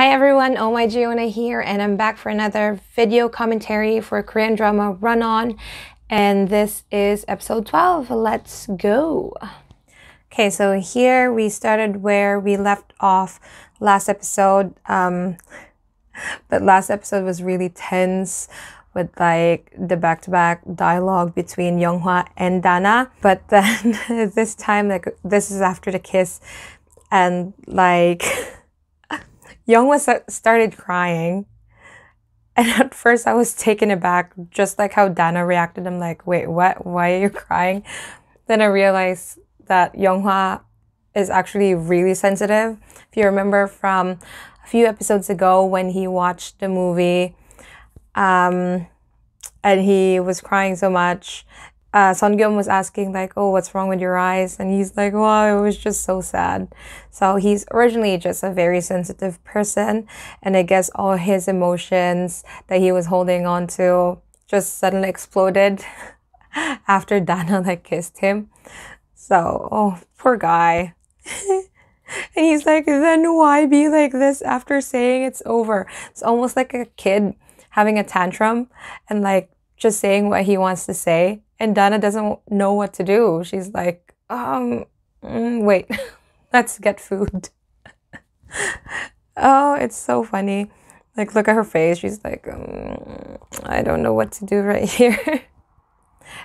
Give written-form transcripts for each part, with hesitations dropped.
Hi everyone, Mi-joo here, and I'm back for another video commentary for Korean drama Run On, and this is episode 12. Let's go. Okay, so here we started where we left off last episode, but last episode was really tense with like the back-to-back dialogue between Younghwa and Dana, but then this time, like, this is after the kiss, and like Younghwa started crying, and at first I was taken aback, just like how Dana reacted. I'm like, wait, what? Why are you crying? Then I realized that Younghwa is actually really sensitive. If you remember from a few episodes ago when he watched the movie, and he was crying so much, Se-kyung was asking like, oh, what's wrong with your eyes? And he's like, well, it was just so sad. So he's originally just a very sensitive person, and I guess all his emotions that he was holding on to just suddenly exploded after Dana like kissed him. So, oh, poor guy. And he's like, then why be like this after saying it's over? It's almost like a kid having a tantrum and like just saying what he wants to say. And Dana doesn't know what to do. She's like, wait, let's get food. Oh, it's so funny. Like, look at her face. She's like, I don't know what to do right here.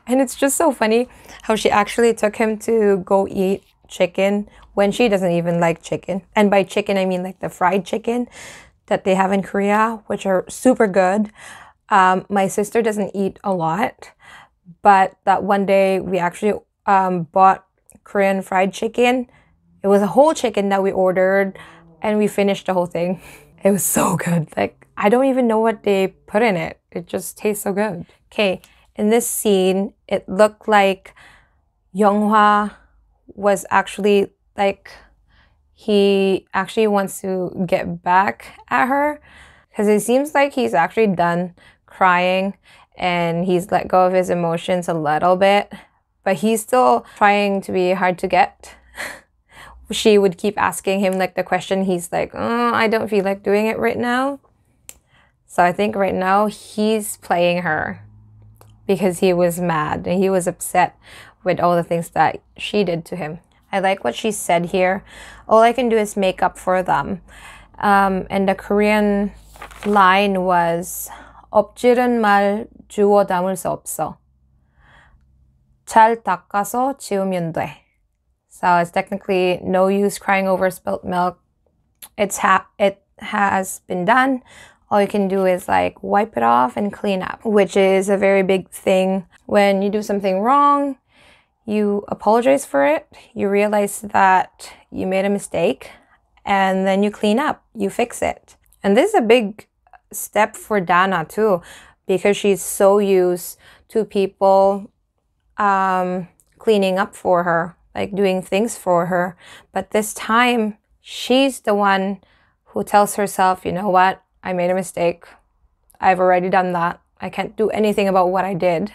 And it's just so funny how she actually took him to go eat chicken when she doesn't even like chicken. And by chicken, I mean like the fried chicken that they have in Korea, which are super good. My sister doesn't eat a lot, but that one day we actually bought Korean fried chicken. It was a whole chicken that we ordered, and we finished the whole thing. It was so good. Like, I don't even know what they put in it. It just tastes so good. Okay, in this scene, it looked like Younghwa was actually like, he actually wants to get back at her, because it seems like he's actually done crying and he's let go of his emotions a little bit, but he's still trying to be hard to get. She would keep asking him like the question. He's like, oh, I don't feel like doing it right now. So I think right now he's playing her because he was mad and he was upset with all the things that she did to him. I like what she said here. All I can do is make up for them. And the Korean line was 엎질은 말 주워 담을 수 없어. 잘 닦아서 지우면 돼. So it's technically no use crying over spilt milk. It has been done. All you can do is like wipe it off and clean up, which is a very big thing. When you do something wrong, you apologize for it. You realize that you made a mistake, and then you clean up, you fix it. And this is a big step for Dana too, because she's so used to people cleaning up for her, like doing things for her. But this time, she's the one who tells herself, you know what, I made a mistake. I've already done that. I can't do anything about what I did.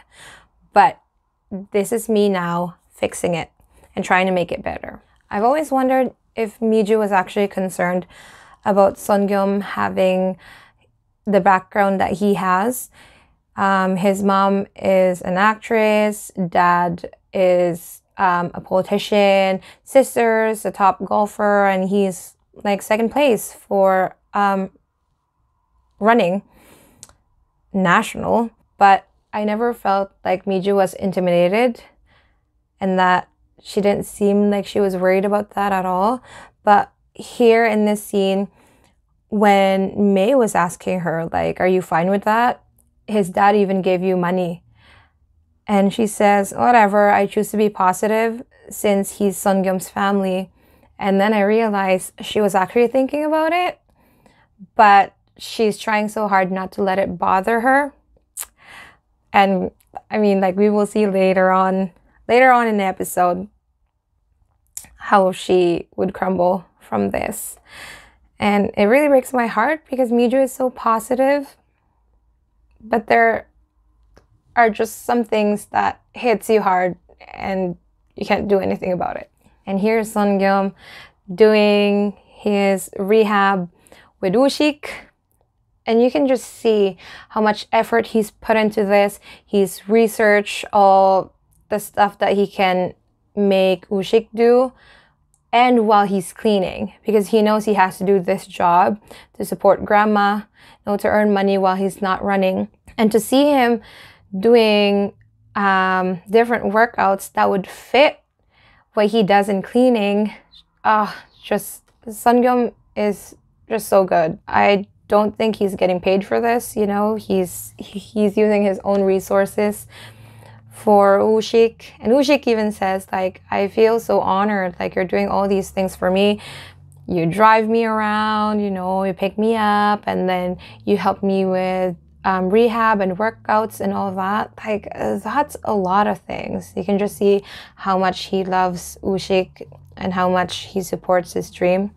But this is me now fixing it and trying to make it better. I've always wondered if Mi-joo was actually concerned about Se-kyung having the background that he has. His mom is an actress, dad is a politician, sister's a top golfer, and he's like second place for running national. But I never felt like Mi-joo was intimidated, and that she didn't seem like she was worried about that at all. But here in this scene, when May was asking her, like, are you fine with that? His dad even gave you money. And she says, whatever, I choose to be positive since he's Se-kyung's family. And then I realized she was actually thinking about it, but she's trying so hard not to let it bother her. And I mean, like, we will see later on in the episode how she would crumble from this. And it really breaks my heart because Mi-joo is so positive, but there are just some things that hits you hard and you can't do anything about it. And here's Se-kyung doing his rehab with Ushik. And you can just see how much effort he's put into this. He's researched all the stuff that he can make Ushik do. And while he's cleaning, because he knows he has to do this job to support grandma, to earn money while he's not running. And to see him doing different workouts that would fit what he does in cleaning, just Se-kyung is just so good. I don't think he's getting paid for this, you know. He's using his own resources for Ushik. And Ushik even says, like, I feel so honored, like, you're doing all these things for me. You drive me around, you know, you pick me up, and then you help me with rehab and workouts and all that. Like, that's a lot of things. You can just see how much he loves Ushik and how much he supports his dream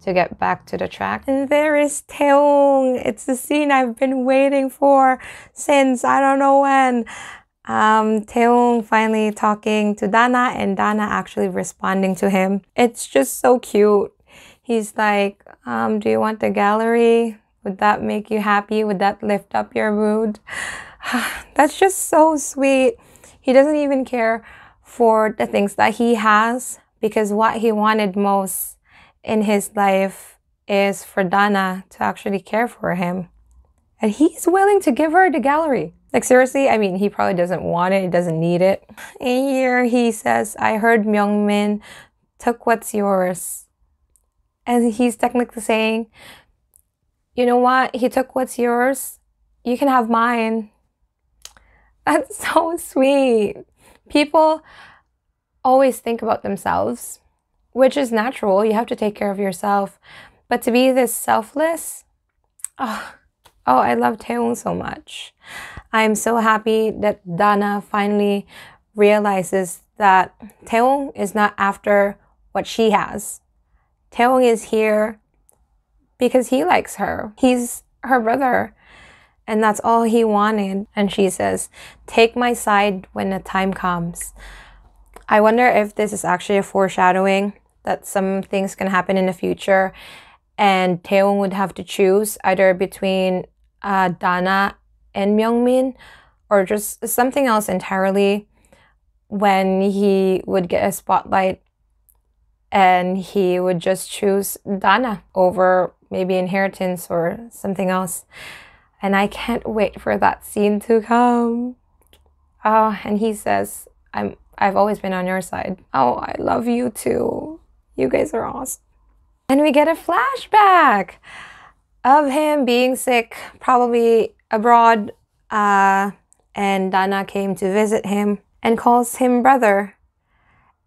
to get back to the track. And there is Tae-oh. It's the scene I've been waiting for since I don't know when. Tae-oh finally talking to Dana, and Dana actually responding to him. It's just so cute. He's like, do you want the gallery? Would that make you happy? Would that lift up your mood? That's just so sweet. He doesn't even care for the things that he has, because what he wanted most in his life is for Dana to actually care for him. And he's willing to give her the gallery. Like, seriously, I mean, he probably doesn't want it. He doesn't need it. And here he says, I heard Myungmin took what's yours. And he's technically saying, you know what? He took what's yours. You can have mine. That's so sweet. People always think about themselves, which is natural. You have to take care of yourself. But to be this selfless, oh, I love Tae-oh so much. I'm so happy that Dana finally realizes that Tae-oh is not after what she has. Tae-oh is here because he likes her. He's her brother, and that's all he wanted. And she says, take my side when the time comes. I wonder if this is actually a foreshadowing that some things can happen in the future, and Tae-oh would have to choose either between Dana and Myungmin, or just something else entirely, when he would get a spotlight and he would just choose Dana over maybe inheritance or something else. And I can't wait for that scene to come. And he says, I've always been on your side. Oh, I love you too. You guys are awesome. And we get a flashback of him being sick, probably abroad, and Dana came to visit him and calls him brother.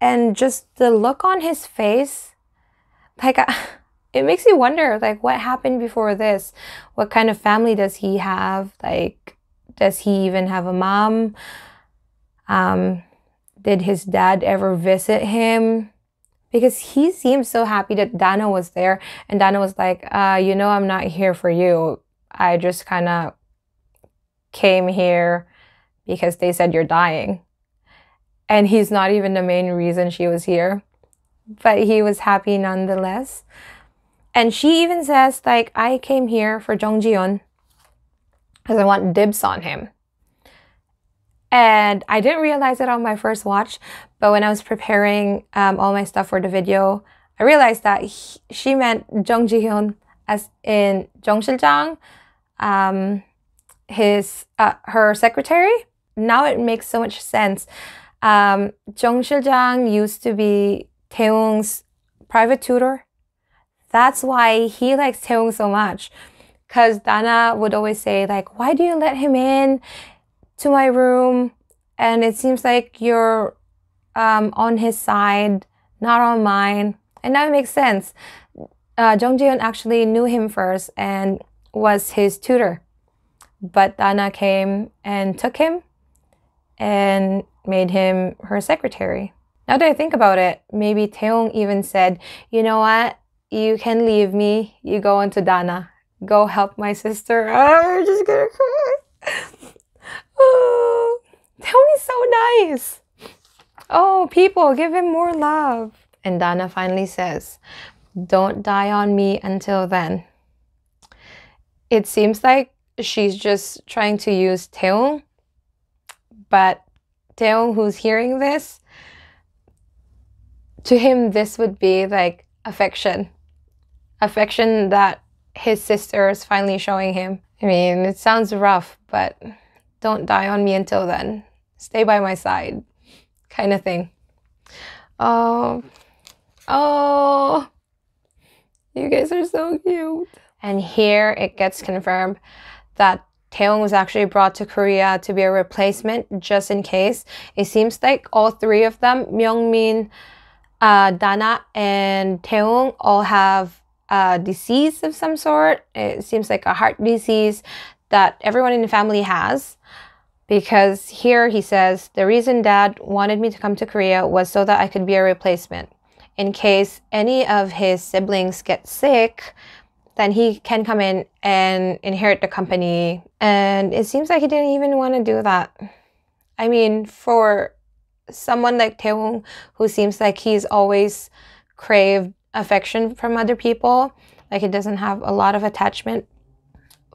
And just the look on his face, like, it makes you wonder, like, what happened before this? What kind of family does he have? Like, does he even have a mom? Did his dad ever visit him? Because he seemed so happy that Dana was there. And Dana was like, you know, I'm not here for you. I just kind of came here because they said you're dying. And he's not even the main reason she was here. But he was happy nonetheless. And she even says, like, I came here for Jung Ji-yeon because I want dibs on him. And I didn't realize it on my first watch, but when I was preparing all my stuff for the video, I realized that she meant Jung Ji-yeon as in Jung Sil-jang, her secretary. Now it makes so much sense. Jung Sil-jang used to be Tae-ong's private tutor. That's why he likes Tae-ong so much. Because Dana would always say, like, why do you let him in to my room? And it seems like you're on his side, not on mine. And that makes sense. Jung Ji-yeon actually knew him first and was his tutor. But Dana came and took him and made him her secretary. Now that I think about it, maybe Tae-ong even said, you know what? You can leave me. You go into Dana. Go help my sister. I'm just gonna cry. Oh, Tae-ong is so nice. Oh, people, give him more love. And Dana finally says, don't die on me until then. it seems like she's just trying to use Tae-oh, but Tae-oh, who's hearing this, to him this would be like affection that his sister is finally showing him. I mean, it sounds rough, but don't die on me until then. Stay by my side, kind of thing. Oh, you guys are so cute. And here it gets confirmed that Tae-oh was actually brought to Korea to be a replacement just in case. It seems like all three of them, Myung-min, Dana, and Tae-oh, all have a disease of some sort. It seems like a heart disease that everyone in the family has. Because here he says, the reason Dad wanted me to come to Korea was so that I could be a replacement. In case any of his siblings get sick, then he can come in and inherit the company. And it seems like he didn't even want to do that. I mean, for someone like Tae-oh, who seems like he's always craved affection from other people, like he doesn't have a lot of attachment,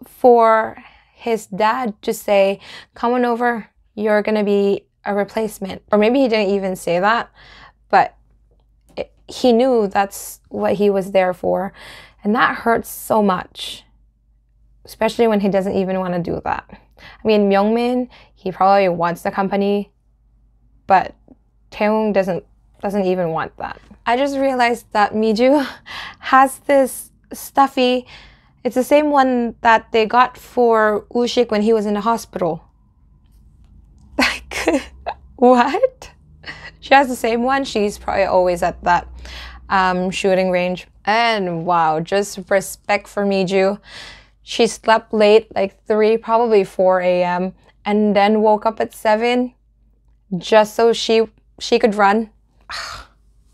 for his dad to say, come on over, you're gonna be a replacement. Or maybe he didn't even say that, but he knew that's what he was there for. And that hurts so much, especially when he doesn't even want to do that. I mean, Myung-min, he probably wants the company, but Tae-oh doesn't even want that. I just realized that Mi-joo has this stuffy, it's the same one that they got for Woo-shik when he was in the hospital. Like, what? She has the same one. She's probably always at that shooting range. And wow, just respect for Mi-joo. She slept late, like 3, probably 4 a.m. and then woke up at 7 just so she could run.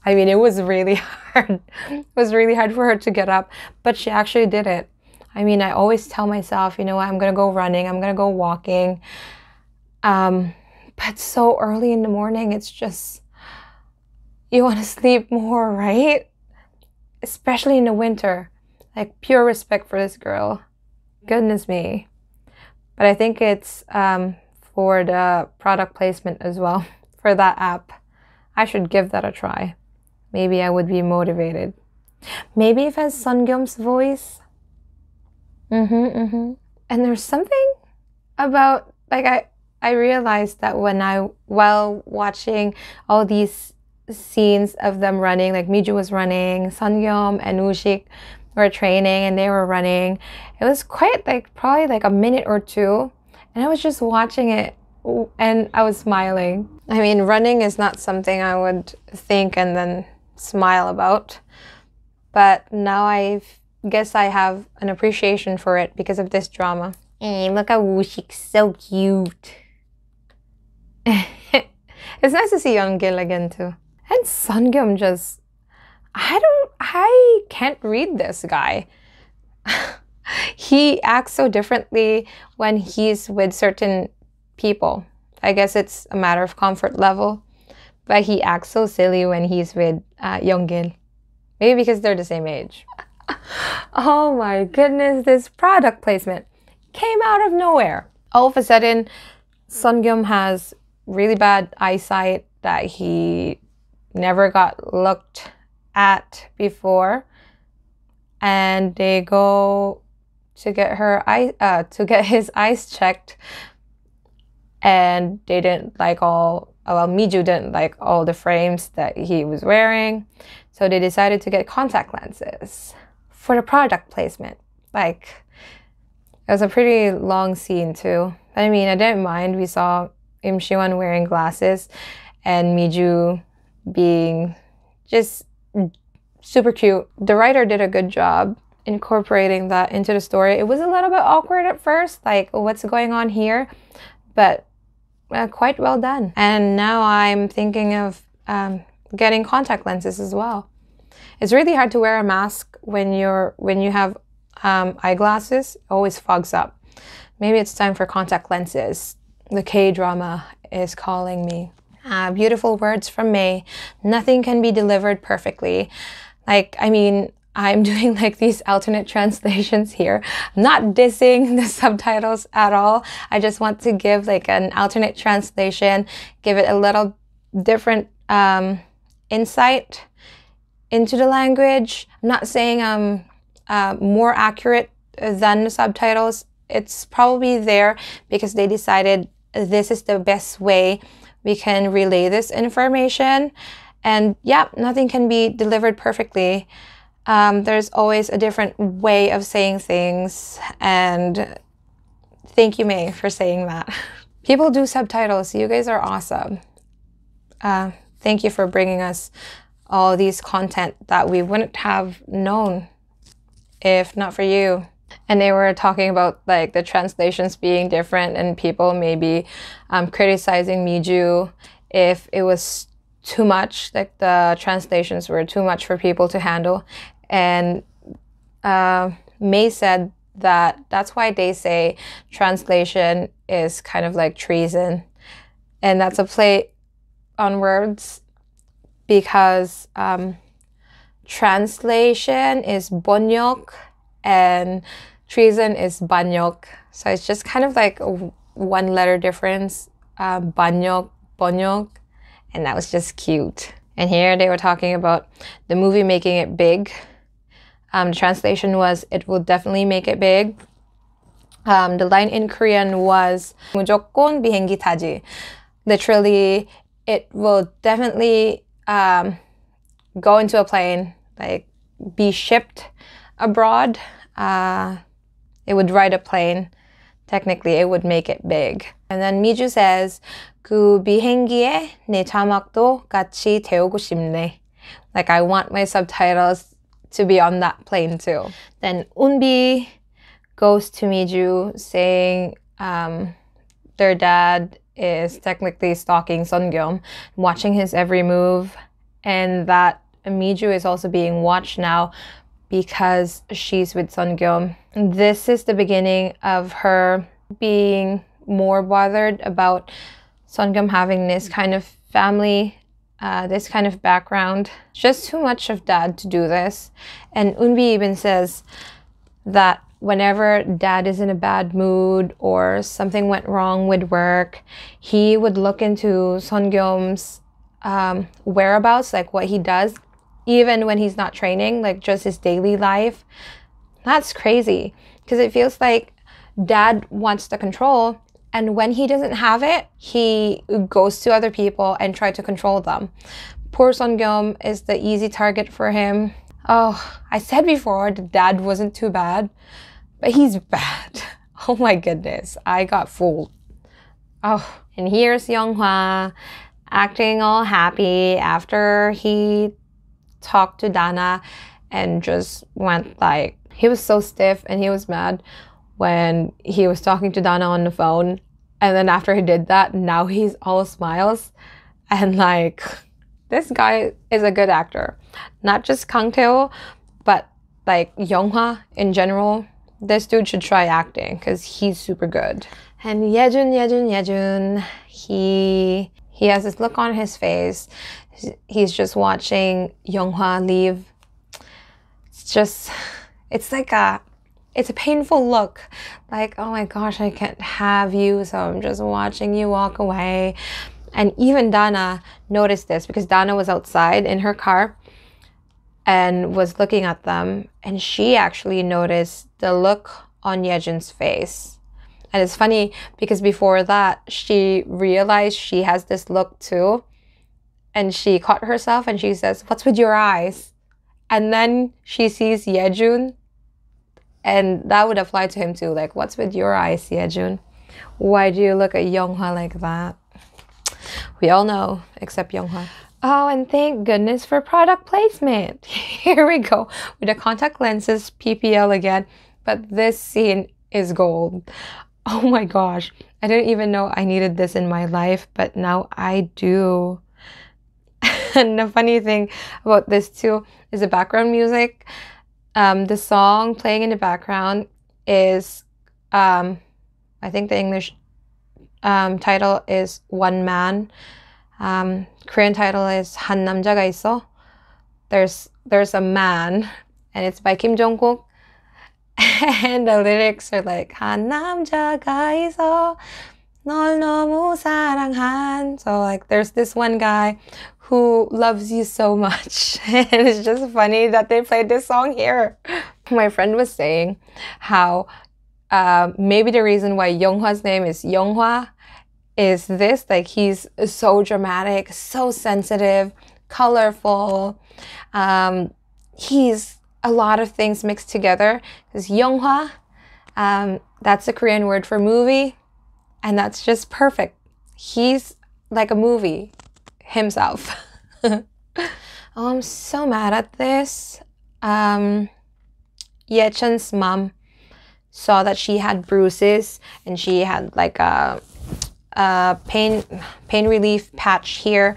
I mean, it was really hard. It was really hard for her to get up, but she actually did it. I mean, I always tell myself, you know what, I'm gonna go running, I'm gonna go walking. But so early in the morning, it's just, you want to sleep more, right? Especially in the winter. Like, pure respect for this girl. Goodness me. But I think it's for the product placement as well, for that app. I should give that a try. Maybe I would be motivated. Maybe if it has Soo-young's voice. And there's something about, like, I realized that while watching all these scenes of them running, like Mi-joo was running, Soo-young and Woo-shik were training and they were running. It was quite like probably like a minute or two, and I was just watching it and I was smiling. I mean, running is not something I would think and then smile about, but now I guess I have an appreciation for it because of this drama. Hey, look at Woo-shik, so cute. It's nice to see Young-gil again too. And Soo-young just, I can't read this guy. He acts so differently when he's with certain people. I guess it's a matter of comfort level, but he acts so silly when he's with Young-gil. Maybe because they're the same age. Oh my goodness, this product placement came out of nowhere. All of a sudden, Soo-young has really bad eyesight that he never got looked at before, and they go to get his eyes checked, and they didn't like Mi-joo didn't like all the frames that he was wearing, so they decided to get contact lenses for the product placement. Like, it was a pretty long scene too. I mean, I didn't mind. We saw Si-wan wearing glasses and Mi-joo being just super cute. The writer did a good job incorporating that into the story. It was a little bit awkward at first, like, what's going on here? But quite well done. And now I'm thinking of getting contact lenses as well. It's really hard to wear a mask when you have eyeglasses. It always fogs up. Maybe it's time for contact lenses. The K-drama is calling me. Beautiful words from May. Nothing can be delivered perfectly. Like, I mean, I'm doing like these alternate translations here. I'm not dissing the subtitles at all. I just want to give like an alternate translation, give it a little different insight into the language. I'm not saying I'm more accurate than the subtitles. It's probably there because they decided this is the best way we can relay this information. And yeah, nothing can be delivered perfectly. There's always a different way of saying things, and thank you, May, for saying that. People do subtitles. You guys are awesome. Thank you for bringing us all these content that we wouldn't have known if not for you. And they were talking about like the translations being different and people maybe criticizing Mi-joo if it was too much, like the translations were too much for people to handle. And May said that that's why they say translation is kind of like treason. And that's a play on words because translation is 번역 and treason is 반역. So it's just kind of like a one letter difference, 반역, 번역, and that was just cute. And here they were talking about the movie making it big. The translation was, it will definitely make it big. The line in Korean was 무조건 비행기 타지. Literally, it will definitely go into a plane, like be shipped abroad. It would ride a plane. Technically, it would make it big. And then Mi-joo says, 그 비행기에 내 자막도 같이 태우고 싶네. Like, I want my subtitles to be on that plane too. Then Eunbi goes to Mi-joo saying their dad is technically stalking Soo-young, watching his every move, and that Mi-joo is also being watched now because she's with Soo-young. This is the beginning of her being more bothered about Soo-young having this kind of family, this kind of background. It's just too much of dad to do this. And Eunbi even says that whenever dad is in a bad mood or something went wrong with work, he would look into Soo-young's whereabouts, like what he does, even when he's not training, like just his daily life. That's crazy because it feels like dad wants the control, and when he doesn't have it, he goes to other people and try to control them. Poor Soo-young is the easy target for him. Oh, I said before the dad wasn't too bad, but he's bad. Oh my goodness, I got fooled. Oh, and here's Young-hwa acting all happy after he talked to Dana and just went like, he was so stiff and he was mad when he was talking to Dana on the phone. And then after he did that, now he's all smiles. And like, this guy is a good actor. Not just Kang Tae-oh, but like Young-hwa in general. This dude should try acting because he's super good. And Yejun, he has this look on his face. He's just watching Young-hwa leave. It's a painful look. Like, oh my gosh, I can't have you, so I'm just watching you walk away. And even Dana noticed this because Dana was outside in her car and was looking at them. And she actually noticed the look on Yejun's face. And it's funny because before that, she realized she has this look too. And she caught herself and she says, "What's with your eyes?" And then she sees Yejun. And that would apply to him too. Like, what's with your eyes, Yejun? Why do you look at Young-hwa like that? We all know, except Young-hwa. Oh, and thank goodness for product placement. Here we go with the contact lenses, PPL again. But this scene is gold. Oh my gosh. I didn't even know I needed this in my life, but now I do. And the funny thing about this too is the background music. The song playing in the background is, I think the English title is One Man. Korean title is 한 남자가 있어. There's a man, and it's by Kim Jong-kook. And the lyrics are like 한 남자가 있어 널 너무 사랑한. So like there's this one guy who loves you so much. And it's just funny that they played this song here. My friend was saying how maybe the reason why Younghwa's name is Younghwa is this, like he's so dramatic, so sensitive, colorful. He's a lot of things mixed together. Because Younghwa, that's a Korean word for movie, and that's just perfect. He's like a movie himself. Oh, I'm so mad at this. Yechen's mom saw that she had bruises and she had like a pain relief patch here,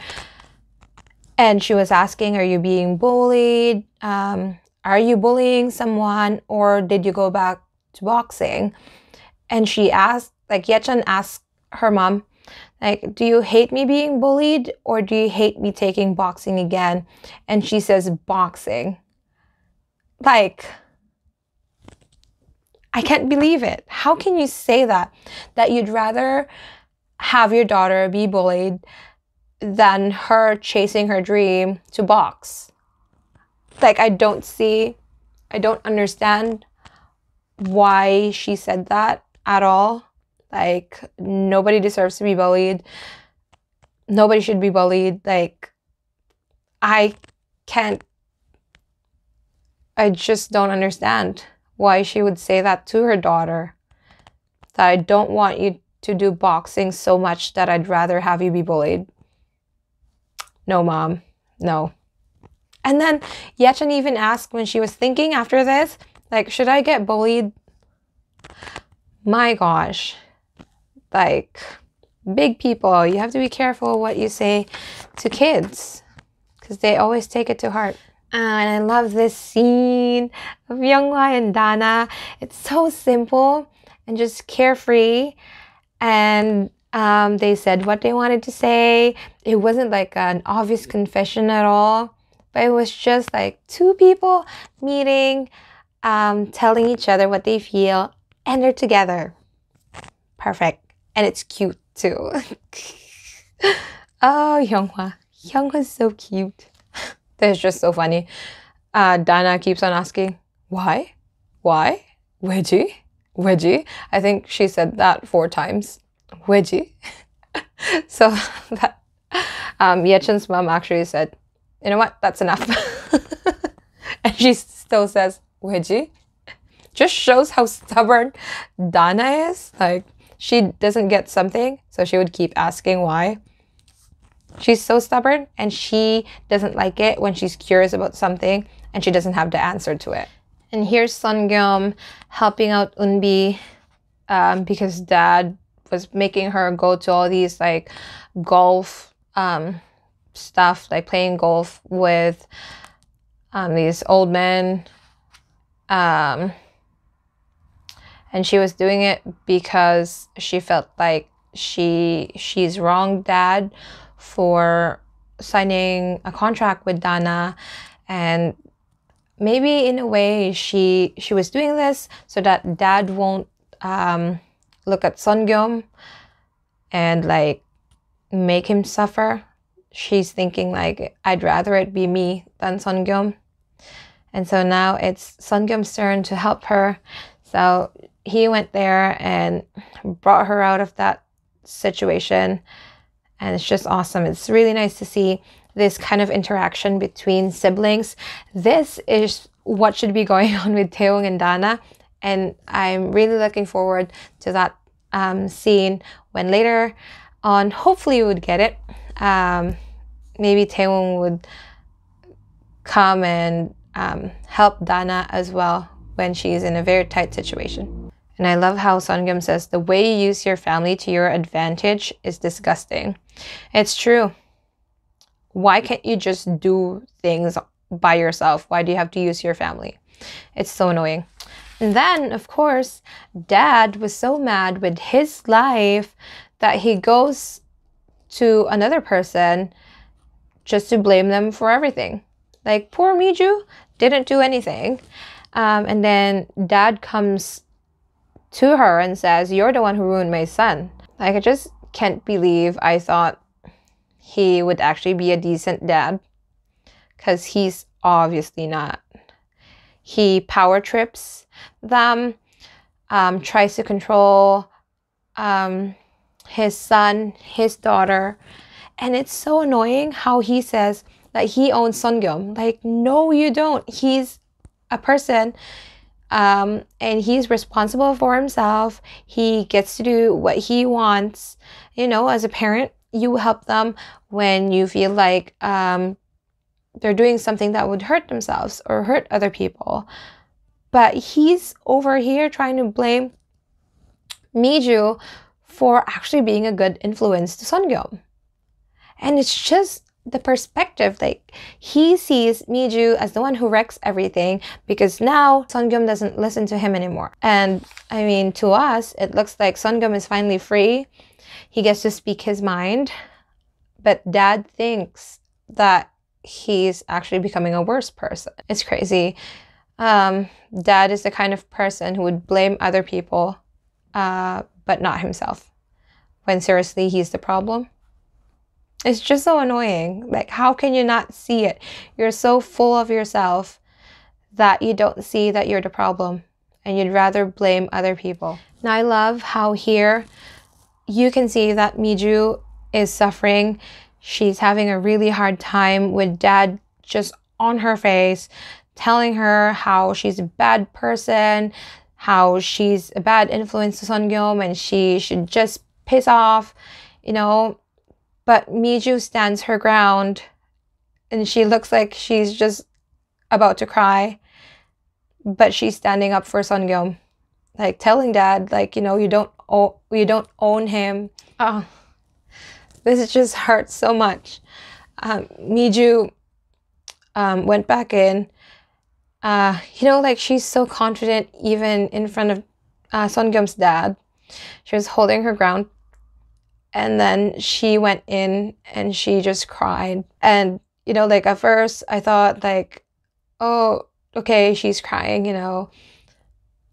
and she was asking, are you being bullied? Are you bullying someone, or did you go back to boxing? And she asked, like Yechen asked her mom, like, do you hate me being bullied, or do you hate me taking boxing again? And she says boxing. Like, I can't believe it. How can you say that? That you'd rather have your daughter be bullied than her chasing her dream to box. Like, I don't understand why she said that at all. Like, nobody deserves to be bullied. Nobody should be bullied. Like, I just don't understand why she would say that to her daughter. That I don't want you to do boxing so much that I'd rather have you be bullied. No, mom. No. And then Yechen even asked when she was thinking after this, like, should I get bullied? My gosh. Like, big people, you have to be careful what you say to kids, because they always take it to heart. And I love this scene of Younghwa and Dana. It's so simple and just carefree. And they said what they wanted to say. It wasn't like an obvious confession at all, but it was just like two people meeting, telling each other what they feel, and they're together. Perfect. And it's cute too. Oh, Younghwa. Younghwa's so cute. That's just so funny. Dana keeps on asking, why? Why? 왜지? 왜지? I think she said that 4 times. 왜지? So that Yechen's mom actually said, you know what? That's enough. And she still says, 왜지? Just shows how stubborn Dana is. Like, she doesn't get something, so she would keep asking why. She's so stubborn, and she doesn't like it when she's curious about something and she doesn't have the answer to it. And here's Soo-young helping out Eunbi because dad was making her go to all these like golf stuff, like playing golf with these old men. And she was doing it because she felt like she's wronged dad for signing a contract with Dana, and maybe in a way she was doing this so that dad won't look at Soo-young and like make him suffer. She's thinking like, I'd rather it be me than Soo-young. And so now it's Soo-young's turn to help her. So he went there and brought her out of that situation. And it's just awesome. It's really nice to see this kind of interaction between siblings. This is what should be going on with Tae-oh and Dana. And I'm really looking forward to that scene when later on, hopefully we would get it. Maybe Tae-oh would come and help Dana as well when she's in a very tight situation. And I love how Soo-young says, the way you use your family to your advantage is disgusting. It's true. Why can't you just do things by yourself? Why do you have to use your family? It's so annoying. And then, of course, dad was so mad with his life that he goes to another person just to blame them for everything. Like, poor Mi-joo, didn't do anything. And then dad comes to her and says, "You're the one who ruined my son." Like, I just can't believe I thought he would actually be a decent dad, because he's obviously not. He power trips them, tries to control his son, his daughter. And it's so annoying how he says that he owns Soo-young. Like, no, you don't. He's a person, and he's responsible for himself. He gets to do what he wants. You know, as a parent, you help them when you feel like they're doing something that would hurt themselves or hurt other people. But he's over here trying to blame Mi-joo for actually being a good influence to Soo-young. And it's just the perspective. Like, he sees Mi-joo as the one who wrecks everything because now Soo-young doesn't listen to him anymore. And I mean, to us, it looks like Soo-young is finally free. He gets to speak his mind. But dad thinks that he's actually becoming a worse person. It's crazy. Dad is the kind of person who would blame other people, but not himself, when seriously he's the problem. It's just so annoying. Like, how can you not see it? You're so full of yourself that you don't see that you're the problem, and you'd rather blame other people. Now, I love how here you can see that Mi-joo is suffering. She's having a really hard time with dad just on her face, telling her how she's a bad person, how she's a bad influence to Soo-young, and she should just piss off, you know. But Mi-joo stands her ground, and she looks like she's just about to cry, but she's standing up for Soo-young, like telling dad, like, you know, you don't own him. Oh, this just hurts so much. Mi-joo went back in. You know, like, she's so confident even in front of Soo-young's dad. She was holding her ground. And then she went in and she just cried. And, you know, like, at first I thought, like, oh, okay, she's crying, you know.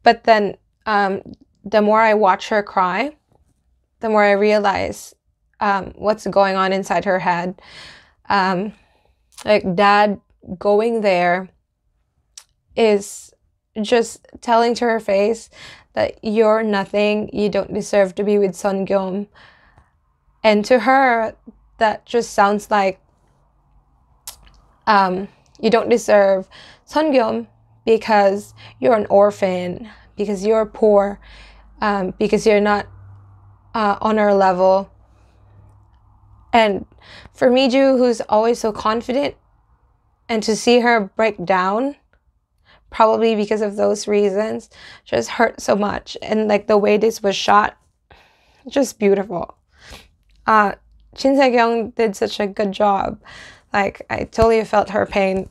But then the more I watch her cry, the more I realize what's going on inside her head. Like, dad going there is just telling to her face that you're nothing, you don't deserve to be with Soo-young. And to her, that just sounds like you don't deserve Soo-young because you're an orphan, because you're poor, because you're not on our level. And for Mi-joo, who's always so confident, and to see her break down, probably because of those reasons, just hurt so much. And like, the way this was shot, just beautiful. Shin Se-kyung did such a good job. Like, I totally felt her pain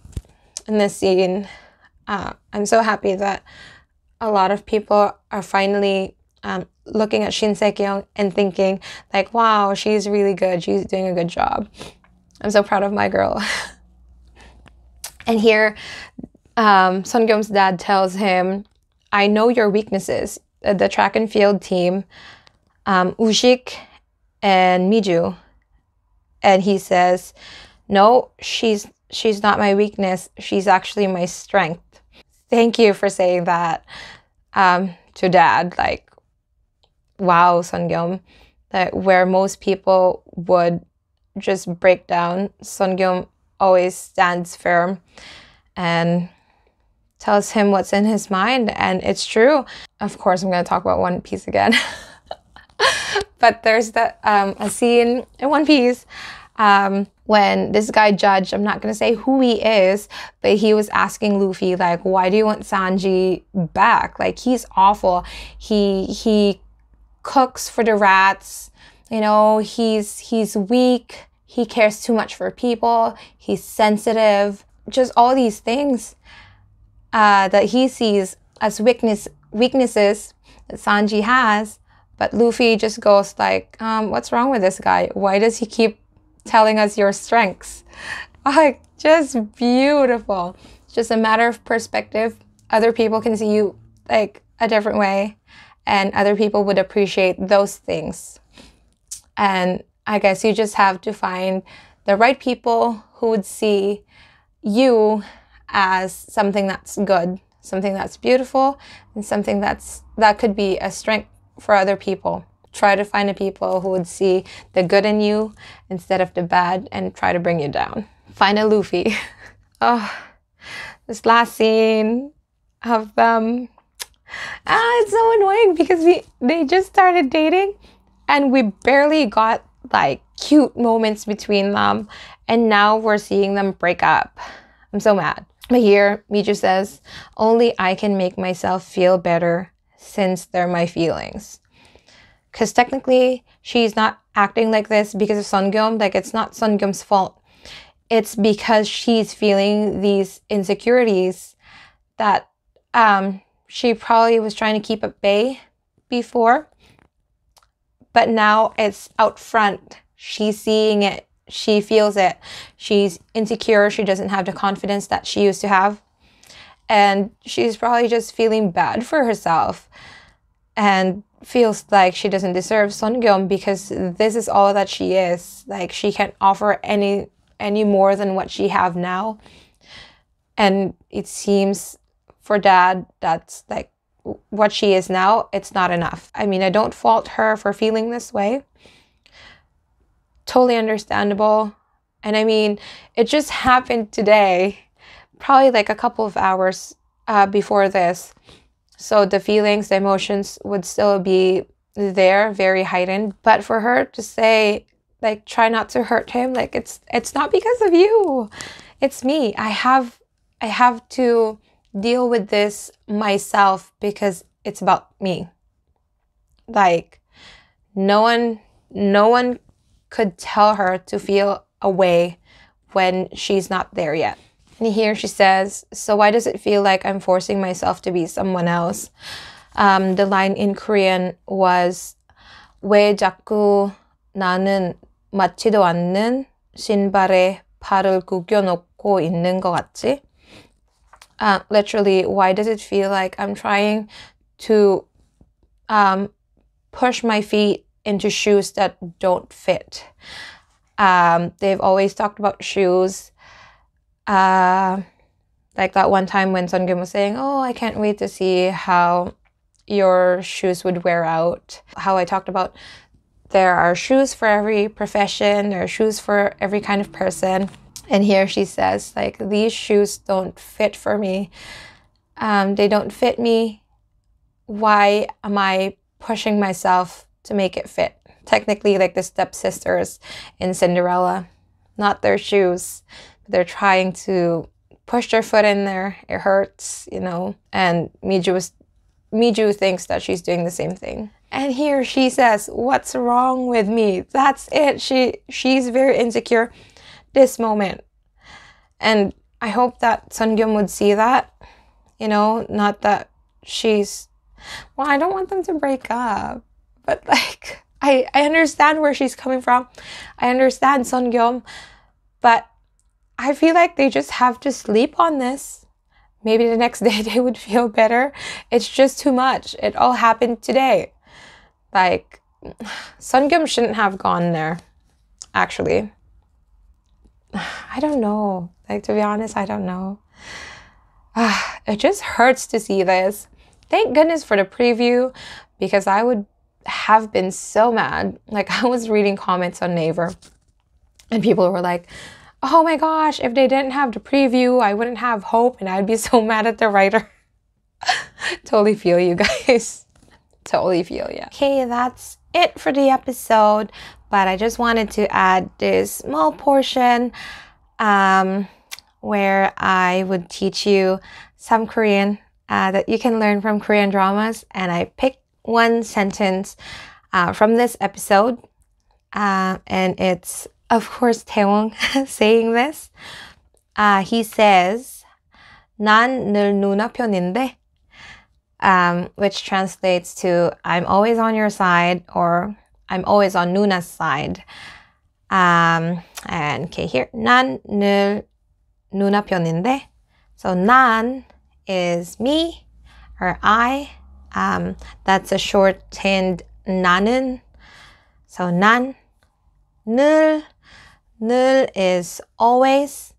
in this scene. I'm so happy that a lot of people are finally looking at Shin Se-kyung and thinking, like, wow, she's really good. She's doing a good job. I'm so proud of my girl. And here, Soo-young's dad tells him, I know your weaknesses. The track and field team, Ushik and Mi-joo. And he says, no, she's not my weakness. She's actually my strength. Thank you for saying that to dad. Like, wow, Soo-young. That where most people would just break down, Soo-young always stands firm and tells him what's in his mind. And it's true. Of course, I'm going to talk about One Piece again. But there's a scene in One Piece when this guy Judge, I'm not going to say who he is, but he was asking Luffy, like, why do you want Sanji back? Like, he's awful. He cooks for the rats. You know, he's weak. He cares too much for people. He's sensitive. Just all these things that he sees as weaknesses that Sanji has. But Luffy just goes like, what's wrong with this guy? Why does he keep telling us your strengths? Like, just beautiful. just a matter of perspective. Other people can see you like a different way, and other people would appreciate those things. And I guess you just have to find the right people who would see you as something that's good, something that's beautiful, and something that could be a strength for other people. Try to find the people who would see the good in you instead of the bad and try to bring you down. Find a Luffy. Oh, this last scene of them. It's so annoying because they just started dating and we barely got like cute moments between them, and now we're seeing them break up. I'm so mad. But here, Mi-joo says, only I can make myself feel better since they're my feelings. Because technically, she's not acting like this because of Soo-young. Like, it's not Soo-young's fault. It's because she's feeling these insecurities that she probably was trying to keep at bay before. But now it's out front. She's seeing it. She feels it. She's insecure. She doesn't have the confidence that she used to have. And she's probably just feeling bad for herself. And feels like she doesn't deserve Soo-young because this is all that she is. Like, she can't offer any more than what she have now. And it seems for dad, that's like what she is now, it's not enough. I mean, I don't fault her for feeling this way. Totally understandable. And I mean, it just happened today, probably like a couple of hours before this. So the feelings, the emotions would still be there, very heightened. But for her to say, like, try not to hurt him, like, it's not because of you. It's me. I have to deal with this myself because it's about me. Like, no one could tell her to feel a way when she's not there yet. And here she says, so why does it feel like I'm forcing myself to be someone else? The line in Korean was, 왜 자꾸 나는 맞지도 않는 신발에 발을 구겨놓고 있는 것 같지? Literally, why does it feel like I'm trying to push my feet into shoes that don't fit? They've always talked about shoes. Like that one time when Soo-young was saying, oh, I can't wait to see how your shoes would wear out. How I talked about there are shoes for every profession, there are shoes for every kind of person. And here she says, like, these shoes don't fit for me. They don't fit me. Why am I pushing myself to make it fit? Technically, like the stepsisters in Cinderella, not their shoes. They're trying to push their foot in there. It hurts, you know. And Mi-joo thinks that she's doing the same thing. And here she says, what's wrong with me? That's it. She's very insecure this moment. And I hope that Soo-young would see that, you know, not that she's, well, I don't want them to break up, but like, I understand where she's coming from. I understand Soo-young, but I feel like they just have to sleep on this. Maybe the next day they would feel better. It's just too much. It all happened today. Like, Soo-young shouldn't have gone there, actually. I don't know. Like, to be honest, I don't know. It just hurts to see this. Thank goodness for the preview, because I would have been so mad. Like, I was reading comments on Naver, and people were like, oh my gosh, if they didn't have the preview, I wouldn't have hope, and I'd be so mad at the writer. Totally feel you guys. Totally feel you. Okay, that's it for the episode. But I just wanted to add this small portion where I would teach you some Korean that you can learn from Korean dramas. And I picked one sentence from this episode. And it's, of course, Tae-oh saying this. He says, 난 늘 누나 편인데, which translates to, I'm always on your side, or I'm always on Nuna's side. And okay, here, 난 늘 누나 편인데, So 난 is me or I. That's a shorthand 나는. So 난, 늘 is always.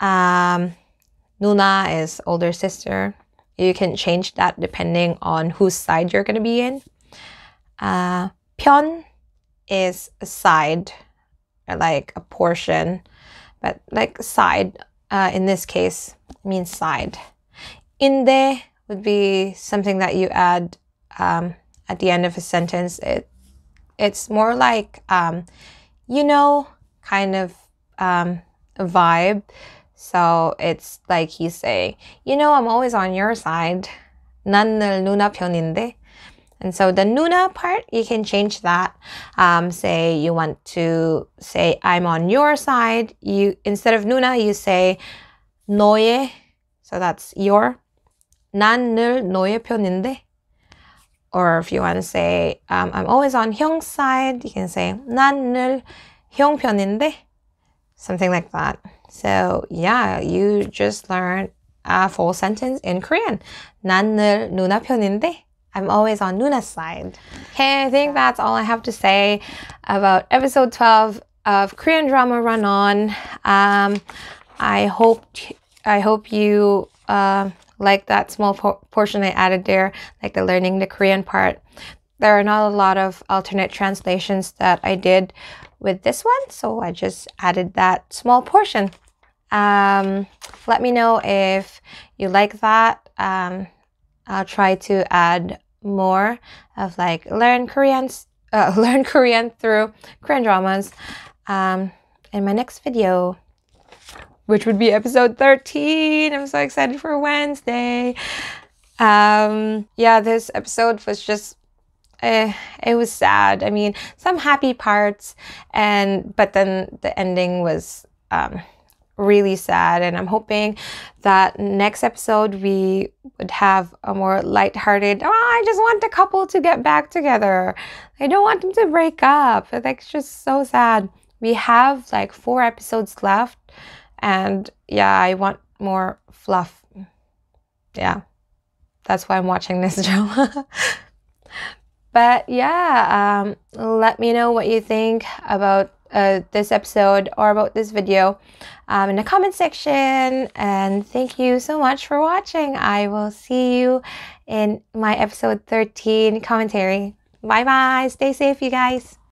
누나 is older sister. You can change that depending on whose side you're going to be in. 편 is a side, like a portion, but like side in this case means side. 인데 would be something that you add at the end of a sentence. It's more like, you know, kind of a vibe. So it's like he's saying, you know, I'm always on your side. 난 늘 누나 편인데. And so the 누나 part, you can change that. Say you want to say I'm on your side. You instead of 누나, you say 너의. So that's your. 난 늘 너의 편인데. Or if you want to say I'm always on 형's side, you can say 난 늘 형 편인데. Something like that. So yeah, you just learned a full sentence in Korean. 난 늘 누나 편인데. I'm always on Nuna's side. Okay, I think that's all I have to say about episode 12 of Korean Drama Run On. I hope you like that small portion I added there, like the learning the Korean part. There are not a lot of alternate translations that I did with this one, so I just added that small portion. Let me know if you like that. I'll try to add more of like learn Korean through Korean dramas in my next video, which would be episode 13. I'm so excited for Wednesday. Yeah, this episode was just it was sad. I mean, some happy parts, but then the ending was really sad, and I'm hoping that next episode we would have a more lighthearted, I just want the couple to get back together. I don't want them to break up. Like, it's just so sad. We have like 4 episodes left, and yeah, I want more fluff. Yeah, that's why I'm watching this drama. But yeah, let me know what you think about this episode or about this video in the comment section. And thank you so much for watching. I will see you in my episode 13 commentary. Bye bye. Stay safe, you guys.